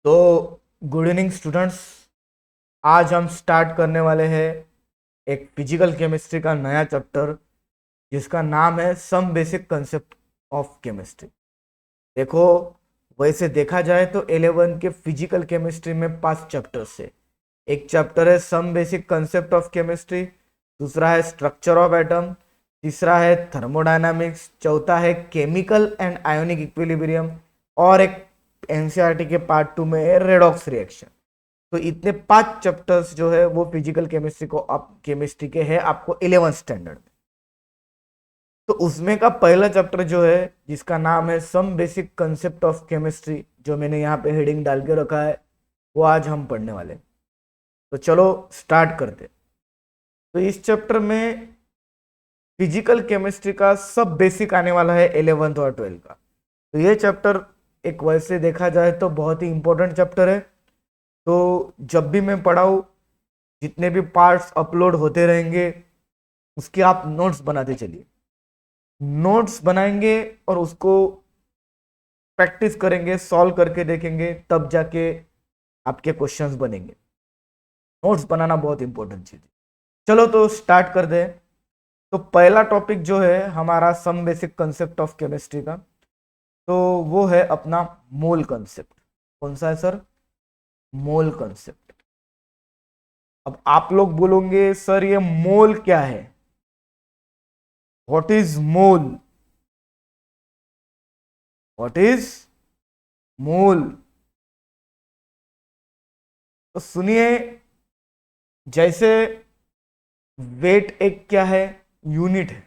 तो good evening students. आज हम स्टार्ट करने वाले हैं एक फिजिकल केमिस्ट्री का नया चैप्टर जिसका नाम है some basic concept of chemistry. देखो, वैसे देखा जाए तो 11 के फिजिकल केमिस्ट्री में 5 चैप्टर्स है। एक चैप्टर है some basic concept of chemistry, दूसरा है स्ट्रक्चर ऑफ एटम, तीसरा है थर्मोडायनामिक्स, चौथा है केमिकल एंड आयोनिक इक्विलिब्रियम, और एक एनसीईआरटी के पार्ट 2 में है रेडॉक्स रिएक्शन। तो इतने 5 चैप्टर्स जो है वो फिजिकल केमिस्ट्री को आप केमिस्ट्री के है आपको 11 स्टैंडर्ड में। तो उसमें का पहला चैप्टर जो है जिसका नाम है some basic concept of chemistry, जो मैंने यहाँ पे हेडिंग डाल के रखा है, वो आज हम पढ़ने वाले हैं। तो चलो स्टार्ट करते। तो इस चैप्टर में फिजिकल केमिस्ट्री का सब बेसिक आने वाला है 11th और 12th का। तो ये चैप्टर एक वैसे देखा जाए तो बहुत ही इंपॉर्टेंट चैप्टर है। तो जब भी मैं पढ़ाऊँ, जितने भी पार्ट्स अपलोड होते रहेंगे उसके आप नोट्स बनाते चलिए। नोट्स बनाएंगे और उसको प्रैक्टिस करेंगे, सॉल्व करके देखेंगे, तब जाके आपके क्वेश्चंस बनेंगे। नोट्स बनाना बहुत इंपॉर्टेंट चीज है। चलो तो स्टार्ट कर दे। तो पहला टॉपिक जो है हमारा some basic concept of chemistry का, तो वो है अपना मोल कंसेप्ट। कौन सा है सर? मोल कंसेप्ट। अब आप लोग बोलोगे सर ये मोल क्या है? What is mole? What is mole? तो सुनिए, जैसे वेट एक क्या है? यूनिट है।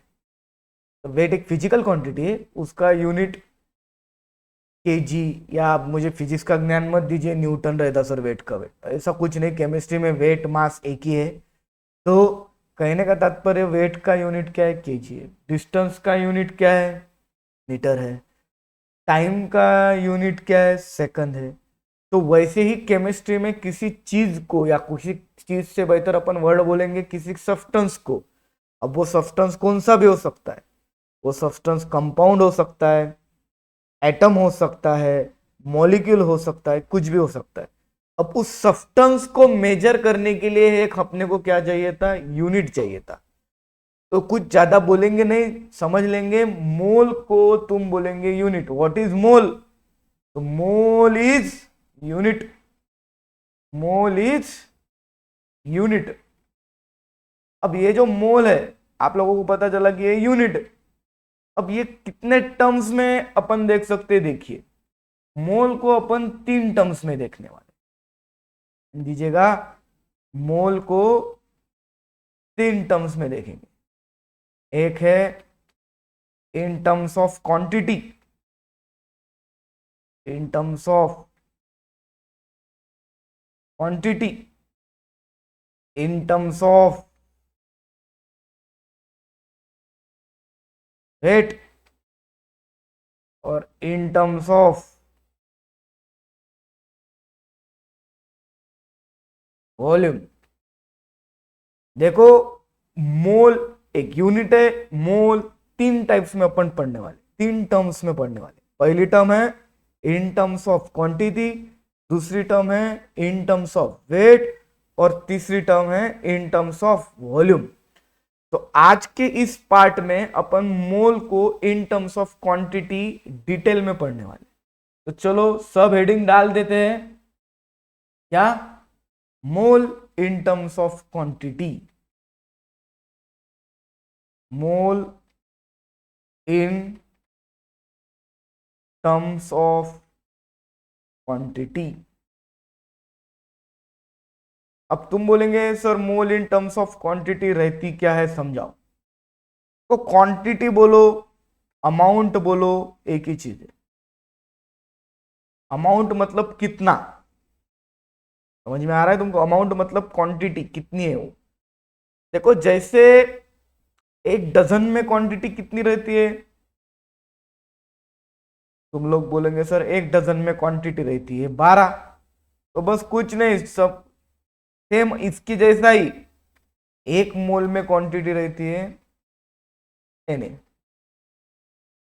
तो वेट एक फिजिकल क्वांटिटी है, उसका यूनिट केजी, या आप मुझे फिजिक्स का ज्ञान मत दीजिए न्यूटन रहता सर वेट का। वेट ऐसा कुछ नहीं, केमिस्ट्री में वेट मास एक ही है। तो कहने का तात्पर्य वेट का यूनिट क्या है? केजी है। डिस्टेंस का यूनिट क्या है? मीटर है। टाइम का यूनिट क्या है? सेकंड है। तो वैसे ही केमिस्ट्री में किसी चीज को, या किसी चीज से बेहतर अपन वर्ड बोलेंगे किसी सब्सटेंस को। अब वो सब्सटेंस कौन सा भी हो सकता है। वो सब्सटेंस कंपाउंड हो सकता है, एटम हो सकता है, मॉलिक्यूल हो सकता है, कुछ भी हो सकता है। अब उस सब्सटेंस को मेजर करने के लिए एक अपने को क्या चाहिए था? यूनिट चाहिए था। तो कुछ ज्यादा बोलेंगे नहीं, समझ लेंगे। मोल को तुम बोलेंगे यूनिट। What is mole? तो mole is unit. Mole is unit. अब ये जो मोल है, आप लोगों को पता चला कि ये यूनिट। अब ये कितने टर्म्स में अपन देख सकते हैं? देखिए, मोल को अपन 3 टर्म्स में देखने वाले दीजिएगा। मोल को 3 टर्म्स में देखेंगे। एक है in terms of quantity, in terms of quantity, in terms of weight, और इन टर्म्स ऑफ वॉल्यूम। देखो, मोल एक यूनिट है। मोल 3 टाइप्स में अपन पढ़ने वाले, 3 टर्म्स में पढ़ने वाले। पहली टर्म है इन टर्म्स ऑफ क्वांटिटी, दूसरी टर्म है इन टर्म्स ऑफ वेट, और तीसरी टर्म है इन टर्म्स ऑफ वॉल्यूम। तो आज के इस पार्ट में अपन मोल को इन टर्म्स ऑफ क्वांटिटी डिटेल में पढ़ने वाले। तो चलो सब हेडिंग डाल देते हैं। क्या? Mole in terms of quantity. Mole in terms of quantity. अब तुम बोलेंगे sir mole in terms of quantity रहती क्या है, समझाओ। तो क्वांटिटी बोलो, अमाउंट बोलो, एक ही चीज है। अमाउंट मतलब कितना। समझ में आ रहा है तुमको? अमाउंट मतलब क्वांटिटी कितनी है वो। देखो, जैसे एक डजन में क्वांटिटी कितनी रहती है? तुम लोग बोलेंगे सर एक डजन में क्वांटिटी रहती है 12। तो बस कुछ नहीं, सब सेम इसकी जैसा ही। एक मोल में क्वांटिटी रहती है एन।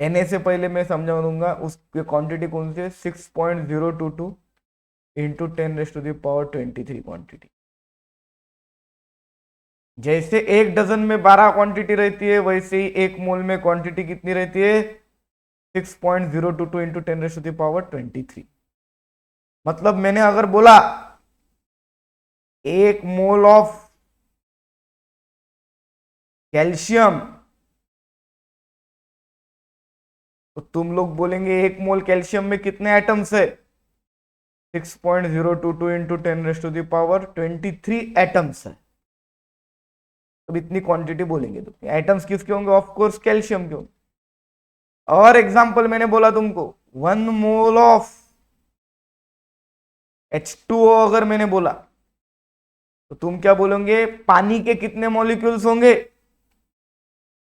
एन से पहले मैं समझा दूंगा उसकी क्वांटिटी कौन सी है? 6.022 इंटू 10⁻23 क्वांटिटी। जैसे एक डजन में 12 क्वांटिटी रहती है, वैसे ही एक मोल में क्वांटिटी कितनी रहती है? 6.022 इंटू 10⁻23। मतलब मैंने अगर बोला एक मोल ऑफ कैल्शियम, तो तुम लोग बोलेंगे एक मोल कैल्शियम में कितने एटम्स है? 6.022 इंटू 10⁻23 एटम्स है। अब इतनी क्वांटिटी बोलेंगे तो एटम्स किसके होंगे? ऑफ कोर्स कैल्शियम के होंगे। और एग्जांपल मैंने बोला तुमको 1 मोल ऑफ H2O अगर मैंने बोला, तो तुम क्या बोलोगे? पानी के कितने मॉलिक्यूल्स होंगे?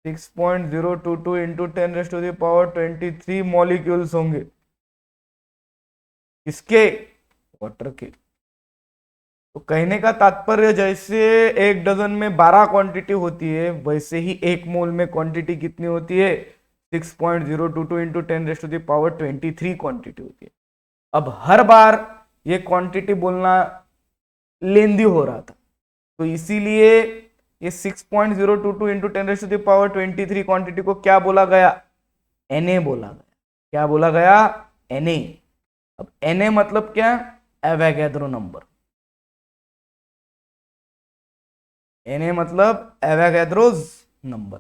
6.022 इंटू 10⁻23 मॉलिक्यूल्स होंगे। किसके? वाटर के। तो कहने का तात्पर्य, जैसे एक डजन में 12 क्वांटिटी होती है, वैसे ही एक मोल में क्वांटिटी कितनी होती है? 6.022 इंटू 10⁻23 क्वांटिटी होती है। अब हर बार ये क्वांटिटी बोलना लेंदी हो रहा था, तो इसीलिए ये 6.022 इंटू 10⁻23 क्वांटिटी को क्या बोला गया? Na बोला गया। क्या बोला गया? Na। अब Na मतलब क्या? Avogadro number. Na मतलब एवोगैड्रोस नंबर।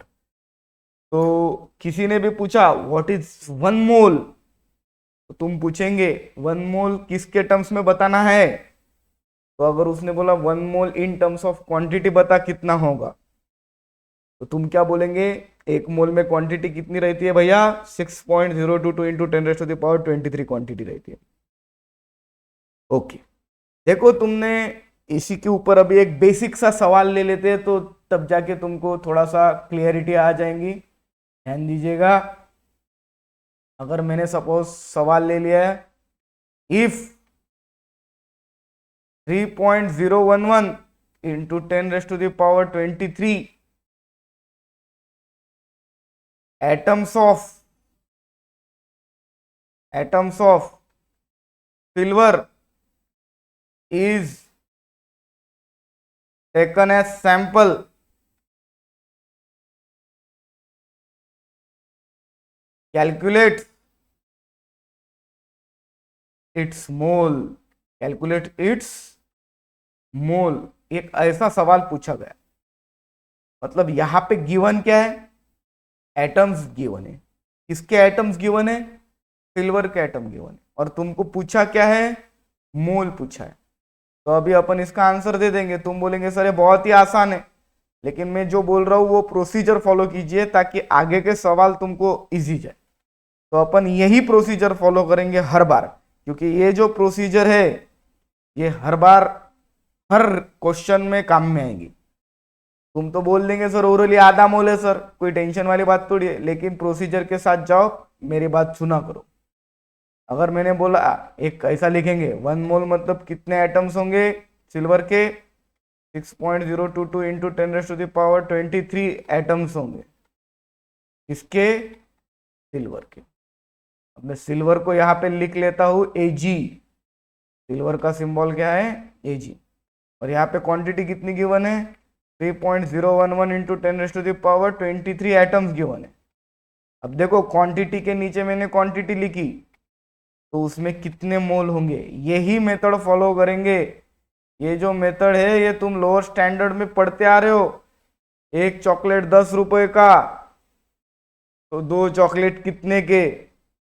तो किसी ने भी पूछा व्हाट इज 1 मोल, तो तुम पूछेंगे 1 मोल किसके टर्म्स में बताना है? तो अगर उसने बोला 1 मोल इन टर्म्स ऑफ क्वांटिटी बता कितना होगा, तो तुम क्या बोलेंगे? एक मोल में क्वांटिटी कितनी रहती है भैया? 6.022 इंटू 10⁻23 क्वांटिटी रहती है। ओके, देखो तुमने इसी के ऊपर अभी एक बेसिक सा सवाल ले लेते हैं, तो तब जाके तुमको थोड़ा सा क्लियरिटी आ जाएंगी। ध्यान दीजिएगा। अगर मैंने सपोज सवाल ले लिया है, if 3.011 into 10⁻23 atoms of silver is taken as sample, calculate its mole, calculate its mole। एक ऐसा सवाल पूछा गया, मतलब यहां पे गिवन क्या है? एटम्स गिवन है। किसके एटम्स गिवन है? सिल्वर के एटम गिवन है। और तुमको पूछा क्या है? मोल पूछा है। तो अभी अपन इसका आंसर दे देंगे। तुम बोलेंगे सर ये बहुत ही आसान है, लेकिन मैं जो बोल रहा हूं वो प्रोसीजर फॉलो कीजिए ताकि आगे के सवाल तुमको इजी जाए। तो अपन यही प्रोसीजर फॉलो करेंगे हर बार, क्योंकि ये जो प्रोसीजर है ये हर बार हर क्वेश्चन में काम में आएगी। तुम तो बोल देंगे सर ओरली आधा मोल है सर, कोई टेंशन वाली बात थोड़ी है, लेकिन प्रोसीजर के साथ जाओ, मेरी बात सुना करो। अगर मैंने बोला एक ऐसा लिखेंगे 1 मोल मतलब कितने एटम्स होंगे सिल्वर के? 6.022 इंटू 10⁻23 एटम्स होंगे। किसके? सिल्वर के। अब मैं सिल्वर को यहाँ पे लिख लेता हूँ Ag। सिल्वर का सिंबल क्या है? Ag। और यहाँ पे क्वांटिटी कितनी गिवन है? 3.011 इंटू 10⁻23 एटम्स गिवन है। अब देखो क्वांटिटी के नीचे मैंने क्वांटिटी लिखी, तो उसमें कितने मोल होंगे, यही मेथड फॉलो करेंगे। ये जो मेथड है ये तुम लोअर स्टैंडर्ड में पढ़ते आ रहे हो। एक चॉकलेट 10 रुपए का, तो 2 चॉकलेट कितने के?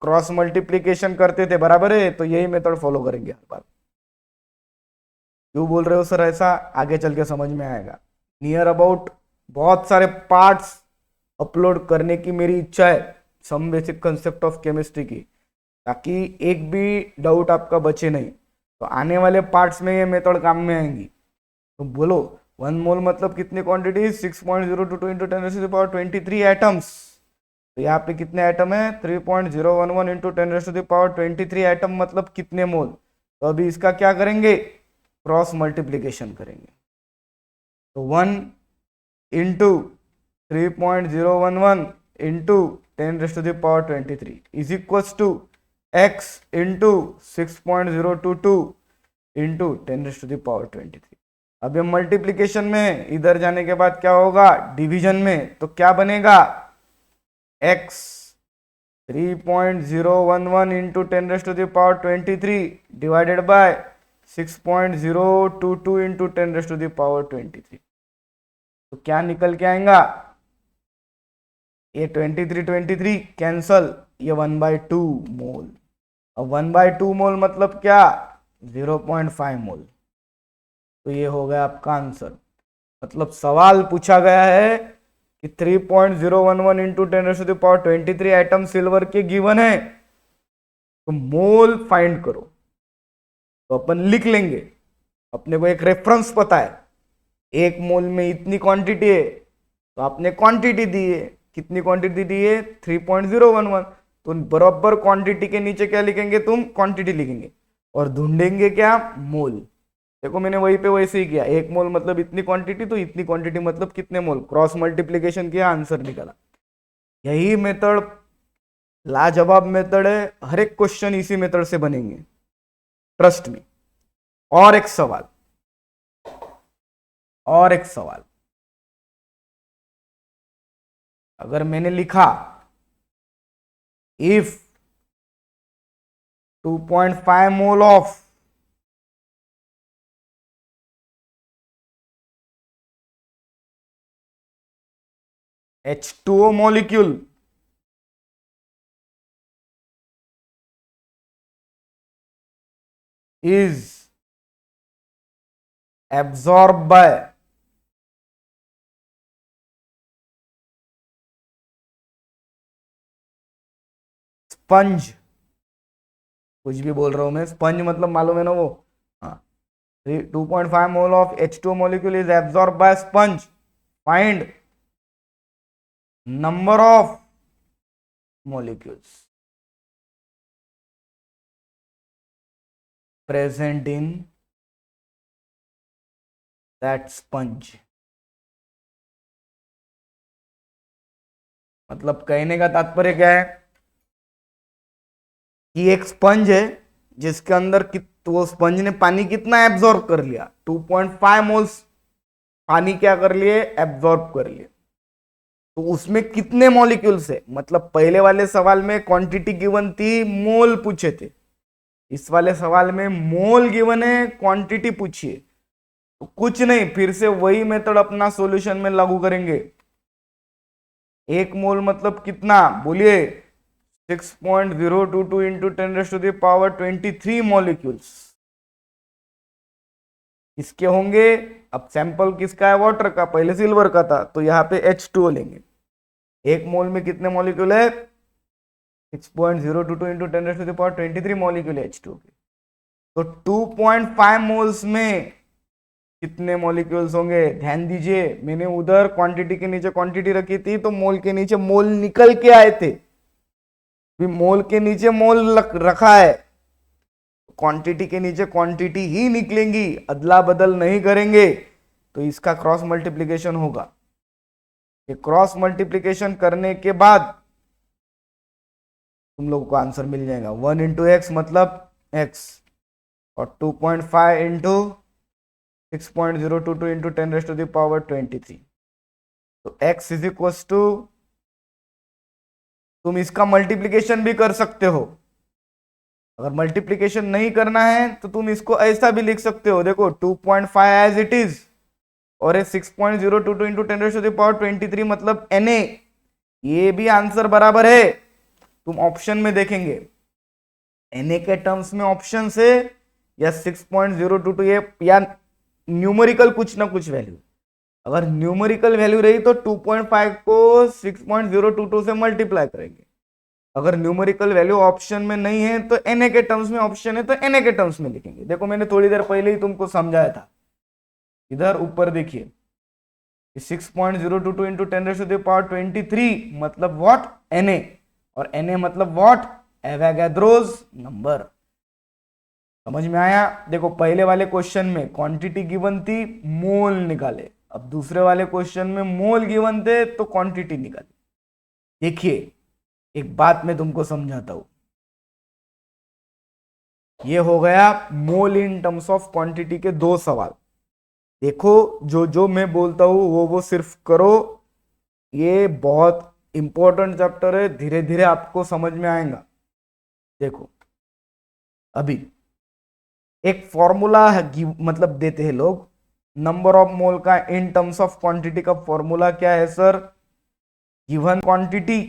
क्रॉस मल्टीप्लीकेशन करते थे, बराबर है? तो यही मेथड फॉलो करेंगे हर बार। क्यों बोल रहे हो सर ऐसा? आगे चल के समझ में आएगा। नियर अबाउट बहुत सारे पार्ट्स अपलोड करने की मेरी इच्छा है, some basic concept of chemistry की, ताकि एक भी डाउट आपका बचे नहीं। तो आने वाले पार्ट्स में ये मेथड काम में आएंगी। तो बोलो 1 मोल मतलब कितनी क्वांटिटी? 6.022 into 10⁻23 atoms. तो यहाँ पे कितने एटम है? 3.011 इंटू 10⁻23 एटम मतलब कितने मोल? तो अभी इसका क्या करेंगे? क्रॉस मल्टीप्लीकेशन करेंगे। तो 1 into 3.011 into 10⁻23 is equals to x into 6.022 into 10⁻23। अब ये मल्टीप्लीकेशन में, इधर जाने के बाद क्या होगा, डिवीजन में, तो क्या बनेगा, x 3.011 into 10⁻23 divided by 6.022 into 10⁻23। तो क्या निकल के आएगा, ये 23 कैंसल, ये 1/2 मोल। अब 1/2 मोल मतलब क्या, 0.5 मोल। तो ये हो गया आपका आंसर। मतलब सवाल पूछा गया है कि 3.011 इंटू 10⁻23 एटम सिल्वर के गिवन है, तो मोल फाइंड करो। तो अपन लिख लेंगे, अपने को एक रेफरेंस पता है, एक मोल में इतनी क्वांटिटी है, तो आपने क्वांटिटी दी है, कितनी क्वांटिटी दी है, 3.011। तो बराबर क्वांटिटी के नीचे क्या लिखेंगे, तुम क्वांटिटी लिखेंगे और ढूंढेंगे क्या, मोल। देखो मैंने वहीं पे वैसे ही किया, एक मोल मतलब इतनी क्वांटिटी, तो इतनी क्वांटिटी मतलब कितने मोल, क्रॉस मल्टीप्लीकेशन किया, आंसर निकाला। यही मेथड लाजवाब मेथड है, हर एक क्वेश्चन इसी मेथड से बनेंगे, ट्रस्ट मी। और एक सवाल, और एक सवाल, अगर मैंने लिखा if 2.5 mole of H2O molecule is absorbed by sponge, कुछ भी बोल रहा हूं मैं, स्पंज मतलब मालूम है ना वो, हाँ, 2.5 mole of H2O molecule is absorbed by sponge, find number of molecules present in that sponge। मतलब कहने का तात्पर्य क्या है कि एक स्पंज है जिसके अंदर वो स्पंज ने पानी कितना एब्जॉर्ब कर लिया, 2.5 मोल्स पानी क्या कर लिए, एब्जॉर्ब कर लिए। तो उसमें कितने मॉलिक्यूल्स है, मतलब पहले वाले सवाल में क्वांटिटी गिवन थी, मोल पूछे थे, इस वाले सवाल में मोल गिवन है, क्वांटिटी पूछिए। तो कुछ नहीं, फिर से वही मेथड अपना सॉल्यूशन में लागू करेंगे। एक मोल मतलब कितना, बोलिए, 6.022 इंटू 10⁻23 मॉलिक्यूल्स इसके होंगे। अब सैंपल किसका है, वाटर का, पहले सिल्वर का था, तो यहाँ पे H2O लेंगे। एक मोल में कितने मॉलिक्यूल है, 6.022 इंटू 10⁻23 मॉलिक्यूल है H2O के। तो 2.5 मोल्स में कितने मॉलिक्यूल्स होंगे, ध्यान दीजिए, मैंने उधर क्वांटिटी के नीचे क्वांटिटी रखी थी, तो मोल के नीचे मोल निकल के आए थे, भी मोल के नीचे मोल रखा है, क्वांटिटी के नीचे क्वांटिटी ही निकलेंगी, अदला बदल नहीं करेंगे। तो इसका क्रॉस मल्टीप्लीकेशन होगा। ये क्रॉस मल्टीप्लीकेशन करने के बाद तुम लोगों को आंसर मिल जाएगा, 1 इंटू एक्स मतलब x, और 2.5 इंटू 6.022 इंटू 10⁻23। तो x इज इक्वल टू, तुम इसका मल्टीप्लीकेशन भी कर सकते हो, अगर मल्टीप्लीकेशन नहीं करना है तो तुम इसको ऐसा भी लिख सकते हो, देखो 2.5 एज इट इज, और 6.022 इंटू 10⁻23 मतलब Na, ये भी आंसर बराबर है। तुम ऑप्शन में देखेंगे Na के टर्म्स में ऑप्शन से, या 6.022 ये, या न्यूमेरिकल कुछ ना कुछ वैल्यू, अगर न्यूमेरिकल वैल्यू रही तो 2.5 को 6.022 से मल्टीप्लाई करेंगे, अगर न्यूमेरिकल वैल्यू ऑप्शन में नहीं है तो Na के टर्म्स में ऑप्शन है तो Na के टर्म्स में लिखेंगे। देखो मैंने थोड़ी देर पहले ही तुमको समझाया था, इधर ऊपर देखिए, 6.022 इंटू 10⁻23 मतलब व्हाट, Na, और Na मतलब व्हाट, एवोगैड्रोस नंबर। समझ में आया। देखो पहले वाले क्वेश्चन में क्वांटिटी गिवन थी, मोल निकाले, अब दूसरे वाले क्वेश्चन में मोल गिवन थे तो क्वांटिटी निकाले। देखिए एक बात मैं तुमको समझाता हूं, ये हो गया मोल इन टर्म्स ऑफ क्वांटिटी के 2 सवाल। देखो जो जो मैं बोलता हूं वो सिर्फ करो। ये बहुत इंपॉर्टेंट चैप्टर है, धीरे धीरे आपको समझ में आएगा। देखो अभी एक फॉर्मूला मतलब देते हैं लोग नंबर ऑफ मोल का इन टर्म्स ऑफ क्वांटिटी का फॉर्मूला क्या है sir? Given quantity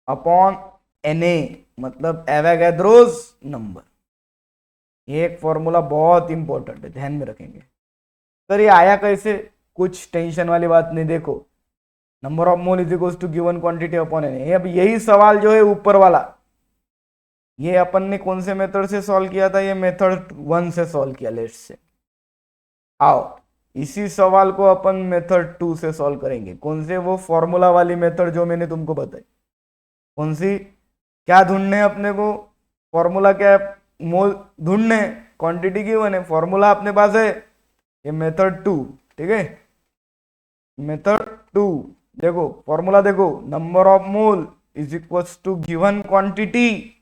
upon Na, मतलब एवोगैड्रोस नंबर। ये एक फॉर्मूला बहुत इंपॉर्टेंट है, ध्यान में रखेंगे। सर ये आया कैसे? कुछ टेंशन वाली बात नहीं। देखो number of mole is equal to given quantity upon Na। अब यही सवाल जो है ऊपर वाला, ये अपन ने कौन से मेथड से सॉल्व किया था? ये मेथड 1 से सॉल्व किया लेट्स से। आओ इसी सवाल को अपन मेथड 2 से सॉल्व करेंगे। कौन से? वो फॉर्मूला वाली मेथड जो मैंने तुमको बताई। कौन सी? क्या ढूंढने हैं अपने को? फॉर्मूला क्या है? मोल ढूंढने, क्वांटिटी गिवन है, फॉर्मूला अपने पास है। ये मेथड 2, ठीक है। मेथड 2 देखो, फॉर्मूला देखो, number of mole is equal to given quantity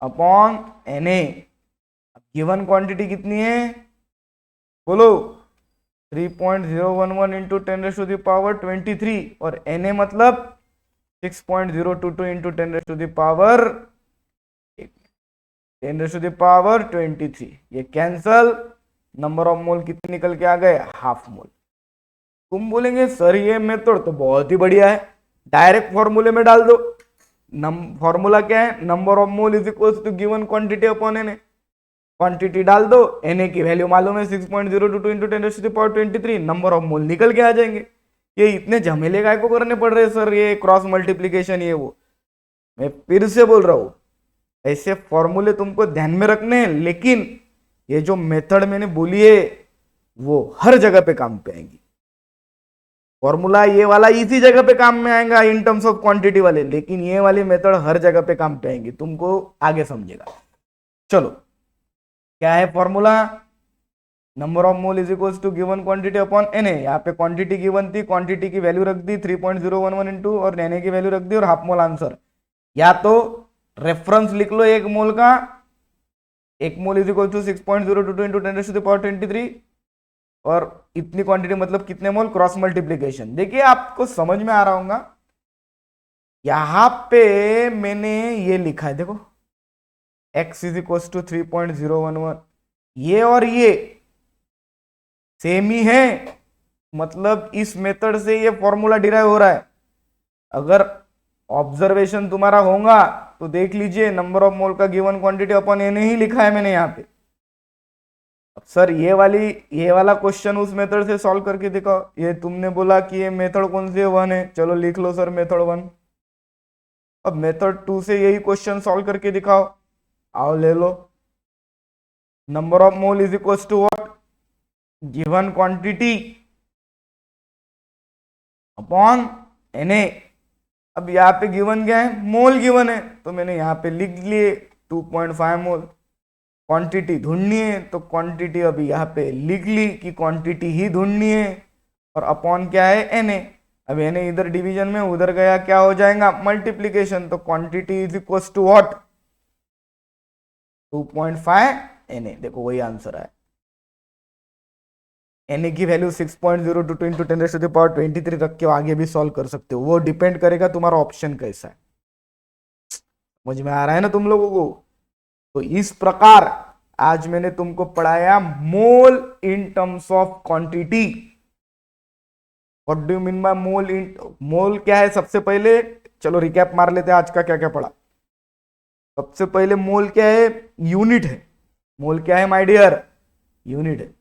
upon Na। Given quantity कितनी है बोलो? 3.011 इंटू 10⁻23 और Na मतलब 6.022 इंटू 10⁻23। ये कैंसल, नंबर ऑफ मोल कितने निकल के आ गए? Half mole. तुम बोलेंगे सर ये मेथड तो बहुत ही बढ़िया है, डायरेक्ट फॉर्मूले में डाल दो। फॉर्मूला क्या है? Number of mole is equal to given quantity upon Na। Quantity डाल दो, Na की वैल्यू मालूम है 6.022 इंटू 10⁻23, नंबर ऑफ मोल निकल के आ जाएंगे। ये इतने झमेले काय को करने पड़ रहे सर? ये क्रॉस मल्टीप्लीकेशन, ये वो। मैं फिर से बोल रहा हूं, ऐसे फॉर्मूले तुमको ध्यान में रखने हैं, लेकिन ये जो मेथड मैंने बोली है वो हर जगह पे काम पे आएंगी। फॉर्मूला ये वाला इसी जगह पे काम में आएगा इन टर्म्स ऑफ क्वांटिटी वाले, लेकिन ये वाली मेथड हर जगह पे काम पे आएंगी, तुमको आगे समझेगा। चलो क्या है formula? Number of mole is equal to given quantity upon Na। यहाँ पे क्वांटिटी गिवन थी, क्वांटिटी की वैल्यू रख दी 3.011 इंटू और Na की वैल्यू रख दी और हाफ मोल आंसर। या तो रेफरेंस लिख लो एक मोल का, एक mole is equal to 6.022 into 10⁻23 और इतनी क्वांटिटी मतलब कितने मोल, क्रॉस मल्टीप्लीकेशन। देखिए आपको समझ में आ रहा होगा, यहां पे मैंने ये लिखा है देखो, x इज इक्वल टू 3.011, ये और ये सेम ही है, मतलब इस मेथड से ये फॉर्मूला डिराइव हो रहा है। अगर ऑब्जर्वेशन तुम्हारा होगा तो देख लीजिए, नंबर ऑफ मोल का गिवन क्वांटिटी अपॉन Na ही लिखा है मैंने यहाँ पे। अब सर ये वाला क्वेश्चन उस मेथड से सॉल्व करके दिखाओ। ये तुमने बोला कि ये मेथड कौन सी है? 1 है, चलो लिख लो सर मेथड 1। अब मेथड 2 से यही क्वेश्चन सॉल्व करके दिखाओ। आओ ले लो, number of mole is equal to what? Given quantity upon Na। अब यहाँ पे गिवन क्या है? मोल गिवन है, तो मैंने यहाँ पे लिख लिए 2.5 मोल। क्वांटिटी ढूंढनी है तो क्वांटिटी अभी यहाँ पे लिख ली कि क्वांटिटी ही ढूंढनी है, और अपॉन क्या है? Na। अब Na इधर डिवीजन में, उधर गया क्या हो जाएगा? मल्टीप्लीकेशन। तो quantity is equal to what? 2.5 Na। देखो वही आंसर है। Na की वैल्यू 6.022 इंटू 10⁻23 रख के आगे भी सॉल्व कर सकते हो, वो डिपेंड करेगा तुम्हारा ऑप्शन कैसा है। समझ में आ रहा है ना तुम लोगों को? तो इस प्रकार आज मैंने तुमको पढ़ाया mole in terms of quantity. What do you mean by mole in? Mole क्या है? सबसे पहले चलो रिकैप मार लेते हैं आज का क्या क्या पढ़ा। सबसे पहले मोल क्या है? यूनिट है। मोल क्या है माय डियर? यूनिट है।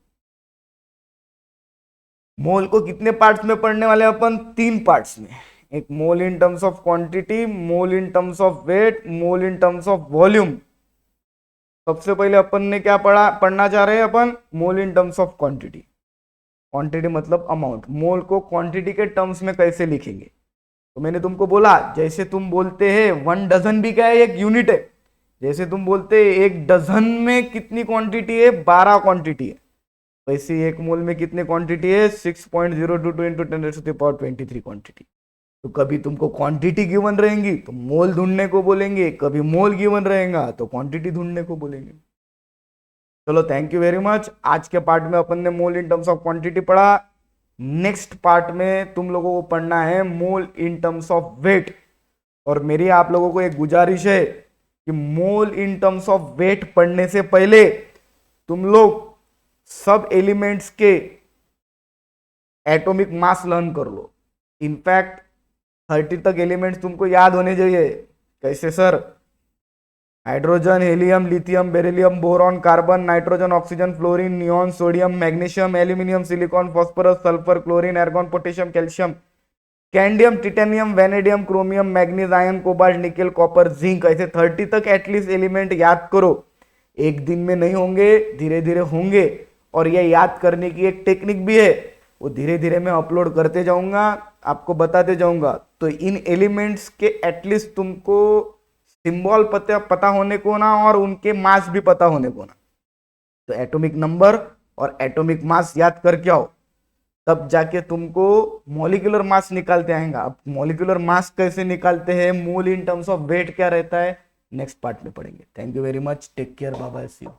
मोल को कितने पार्ट्स में पढ़ने वाले अपन? 3 पार्ट्स में। एक mole in terms of quantity, mole in terms of weight, mole in terms of volume. सबसे पहले अपन ने क्या पढ़ना चाह रहे हैं अपन? Mole in terms of quantity. Quantity मतलब अमाउंट। मोल को क्वांटिटी के टर्म्स में कैसे लिखेंगे? तो मैंने तुमको बोला, जैसे तुम बोलते हैं 1 डजन भी क्या है? एक यूनिट है। जैसे तुम बोलते हैं 1 डजन में कितनी क्वांटिटी है? 12 क्वांटिटी है। वैसे 1 मोल में कितनी क्वांटिटी है? 6.022 इंटू 10⁻23 क्वांटिटी। तो कभी तुमको क्वांटिटी गिवन रहेंगी तो मोल ढूंढने को बोलेंगे, कभी मोल गिवन रहेगा तो क्वांटिटी ढूंढने को बोलेंगे। चलो थैंक यू वेरी मच। आज के पार्ट में अपन ने मोल इन टर्म्स ऑफ क्वांटिटी पढ़ा। नेक्स्ट पार्ट में तुम लोगों को पढ़ना है मोल इन टर्म्स ऑफ वेट। और मेरी आप लोगों को एक गुजारिश है कि मोल इन टर्म्स ऑफ वेट पढ़ने से पहले तुम लोग सब एलिमेंट्स के एटॉमिक मास लर्न कर लो। इनफैक्ट 30 तक एलिमेंट्स तुमको याद होने चाहिए। कैसे sir? Hydrogen, helium, lithium, beryllium, boron, carbon, nitrogen, oxygen, fluorine, neon, sodium, magnesium, aluminium, silicon, phosphorus, sulphur, chlorine, argon, potassium, calcium, scandium, titanium, vanadium, chromium, manganese, iron, cobalt, nickel, copper, zinc. ऐसे 30 तक at least element याद करो। एक दिन में नहीं होंगे, धीरे धीरे होंगे। और ये याद करने की एक टेक्निक भी है, वो धीरे धीरे मैं अपलोड करते जाऊंगा, आपको बताते जाऊंगा। तो इन एलिमेंट्स के एटलीस्ट तुमको सिंबल पता होने को ना, और उनके मास भी पता होने को ना। तो एटॉमिक नंबर और एटॉमिक मास याद करके आओ, तब जाके तुमको मॉलिक्यूलर मास निकालते आएगा। अब मॉलिक्यूलर मास कैसे निकालते हैं, mole in terms of weight क्या रहता है, नेक्स्ट पार्ट में पढ़ेंगे। Thank you very much, take care, bye bye, see you.